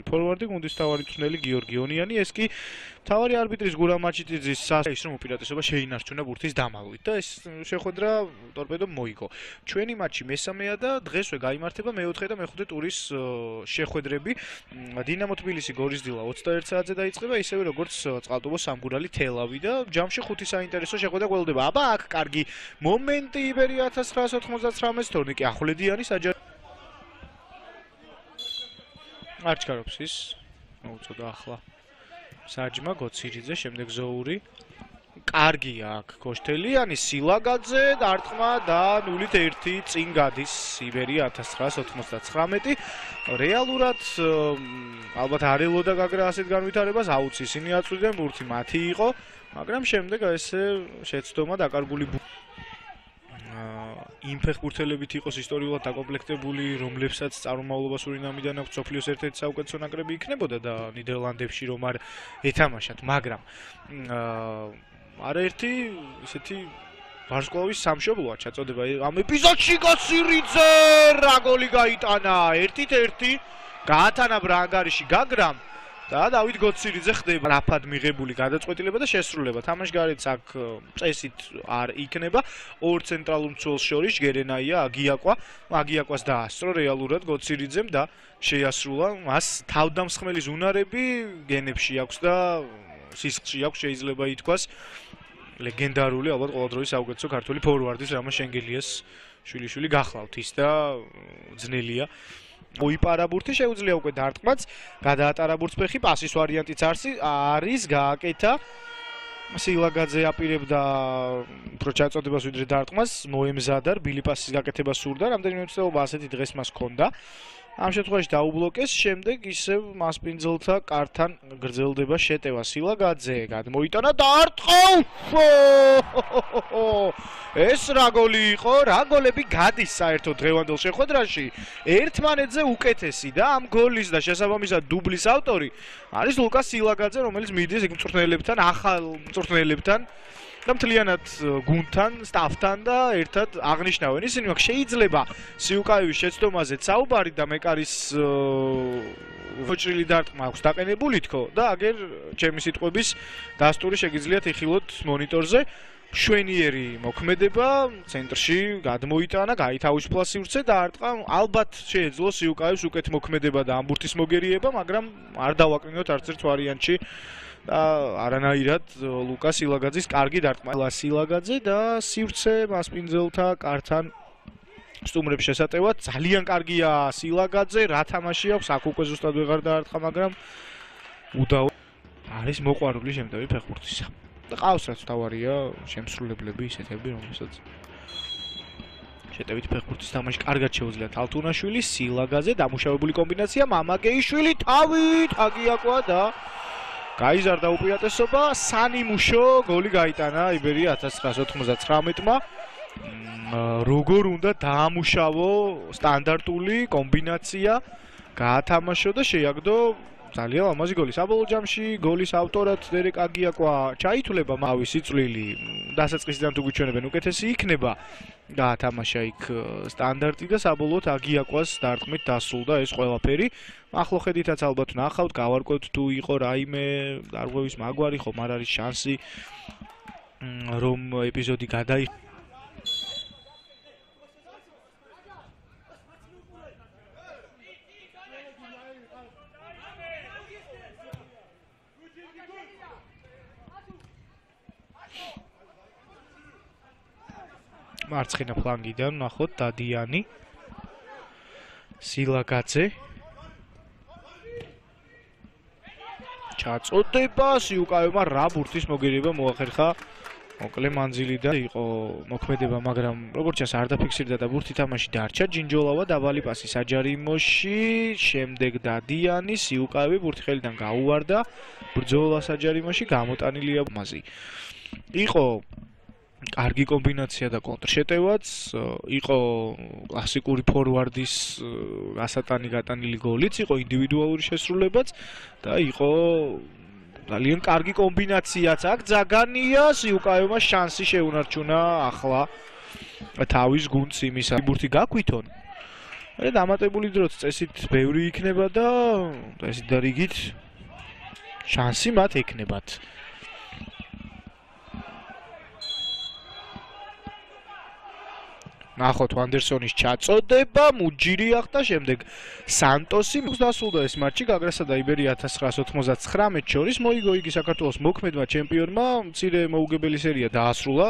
ფორვარდი, გუნდის თავარი მწვრთნელი გიორგიონიანი, ეს კი თავარი არბიტრის გურამ მაჩიტიძის ის რომ უპირატესობა შეინარჩუნა ბურთის დამალვით და ეს შეხვედრა ტორპედომ მოიგო. ჩვენი მატჩი მესამეა და დღესვე გაიმართება მეოთხე და მეხუთე ტურის შეხვედრები. დინამო თბილისი გორისდილა 21 საათზე დაიწყება, ისევე როგორც წყალტუბო სამგურალი თელავი და ჯამში 5 საინტერესო შეხვედრა გველდება. აბა აქ კარგი მომენტი იბერია 1999 თორნიკე ახვლედიანი არჩქარობს ის მოუწოდა ახლა საჯმა გოცირიძე, შემდეგ ზოური. კარგია აქ გოშთელიანი, სილაგაძე, დარტყმა და 0-1 წინ გადის იბერია 1999. რეალურად ალბათ არ ელოდა გაგრა ასეთ განვითარებას, აუც ისინი აწვდიან, ბურთი მათი იყო, მაგრამ შემდეგ ესე შეცდომა დაკარგული იმ ფეხბურთელებით იყოს ისტორიულად დაკომპლექტებული, რომლებსაც წარმომავლობა სურინამიდან აქვს სოფლიოს ერთ-ერთი საუკეთესო ნაკრები იქნებოდა და ნიდერლანდებში რომ არ ეთამაშათ, მაგრამ არაერთი ისეთი ვარსკვლავის სამშობლოა ჩაწოდება ამ ეპიზოდში გოცირიძე რა გოლი გაიტანა 1-1 გაათანა ბრანგარიში გაგრამ და დავით გოცირიძე ხდება რაფად მიღებული გადაწყვეტილება და შესრულება. თამაშგარეთ აქ წესით არ იქნება. ორ ცენტრალურ მცველს შორის გერენაია, აგიაკვას დაასწრო რეალურად გოცირიძემ და შეასრულა. მას თავდამსხმელის უნარები გენებში აქვს და სისხლში აქვს, შეიძლება ითქვას. ლეგენდარული, ალბათ ყველა დროის საუკეთესო ქართველი ფორვარდის რამა შენგელიას შვილიშვილი გახლავთ ის და ძნელია. მოიპარა ბურთი, შეუძლია უკვე დარტყმაც, გადაატარა ბურთს ფეხი, პასის ვარიანტიც არის, გააკეთა. სილაგაძე აპირებდა უფრო ჩაწოდებას ვიდრე დარტყმას, მოემზადა, რბილი პასის გაკეთება სურდა, რამდენიმე მცდელობა ასეთი დღეს მას ჰქონდა. ამ შემთხვევაში დაუბლოკეს, შემდეგ ისევ მასპინძელთა კართან გრძელდება შეტევა. სილაგაძე გადმოიტანა და არტყა! ეს რა გოლი იყო? რა გოლები გადის საერთოდ დღევანდელ შეხვედრაში? ერთმანეთზე უკეთესი და ამ გოლის და შესაბამისად დუბლის ავტორი არის ლუკას სილაგაძე, რომელიც მიდის იქ მწვრთნელებთან, ახალ მწვრთნელებთან და მთლიანად გუნდთან, სტაფთან და ერთად აღნიშნავენ. ისინი მაგ შეიძლება სიუკაევის შეცდომაზეც საუბარი და მეკარის მოჭრილი დარტყმა აქვს დაყენებული თქო და აგერ ჩემი სიტყვების დასტური შეგიძლიათ იხილოთ მონიტორზე. შვენიერი მოქმედება ცენტრში გადმოიტანა, გაითავისუფლა სივრცე და არტყა ალბათ შეეძლო სიუკაევს უკეთ მოქმედება და ამბურთის მოგერიება, მაგრამ არ დავაკრინოთ არც ერთ ვარიანტში. და არანაირად ლუკას სილაგაძის კარგი დარტყმა. სილაგაძე და სივრცე მასპინძელთა კართან სტუმრებს შესატევად ძალიან კარგია სილაგაძე, რა თამაში აქვს, აქ უკვე ზუსტად ვეღარ დაარტყა, მაგრამ უდაო არის მოყვარული შემტევი ფეხბურთისა. და ყავს რაც თავარია შემსრულებლები ისეთები, რომელსაც შეტევით ფეხბურთის თამაში კარგად შეუძლიათ. ალტუნაშვილი, სილაგაძე, დამუშავებული კომბინაცია, მამაკეიშვილი, თავით აგიაკვა და გაიზარდა უპირატესობა, სანიმუშო გოლი გაიტანა იბერია 1999-მა. როგორ უნდა დაამუშავო სტანდარტული კომბინაცია, გაათამაშო და შეაგდო ძალიან ლამაზი გოლი. საბოლოო ჯამში გოლის ავტორად დერეკ აგიაკვა ჩაითვლება, მავისი წვლილი დასაწყისიდან თუ გვიჩვენებენ უკეთესი იქნება. გაათამაშა იქ სტანდარტი და საბოლოოდ აგიაკვას დარტყმით დასრულდა ეს ყველაფერი. ახლო ხედითაც ალბათ ნახავთ, გავარკვევთ თუ იყო რაიმე დარღვევის მაგვარი, ხომ არ არის შანსი რომ ეპიზოდი გადაიხადოს. მარცხენა ფლანგიდან ნახოთ დადიანი, სილაგაძე ჩაწოდება, სიუკაევმა რა ბურთის მოგერიება მოახერხა, მოკლე მანძილიდან იყო მოქმედება, მაგრამ როგორც ჩანს არ დაფიქსირდა და ბურთი თამაში დარჩა. ჯინჯოლავა დაბალი პასი საჯარიმოში, შემდეგ დადიანი, სიუკაევი ბურთი ხელიდან გაუვარდა, ბრძოლა საჯარიმოში გამოტანილია მაზი. იყო კარგი კომბინაცია და კონტრშეტევაც, იყო კლასიკური ფორვარდის გასატანი გატანილი გოლიც, იყო ინდივიდუალური შესრულებაც და იყო ძალიან კარგი კომბინაციაც. აქ ძაგანია, სიუკაევმა შანსი შეუნარჩუნა ახლა თავის გუნდს იმისა. ბურთი გაქვითონ აი დამატებული დროც წესით ბევრი იქნება და წესით და რიგით შანსი მათ ექნებათ. ნახოთ ვანდერსონის ჩაწოდება, მუჯირი ახდა, შემდეგ სანტოსი დასრულდა ეს მატჩი გაგრასა და იბერია 1999 შორის მოიგო იგი საქართველოს მოქმედმა ჩემპიონმა, მცირე მოუგებელი სერია დაასრულა.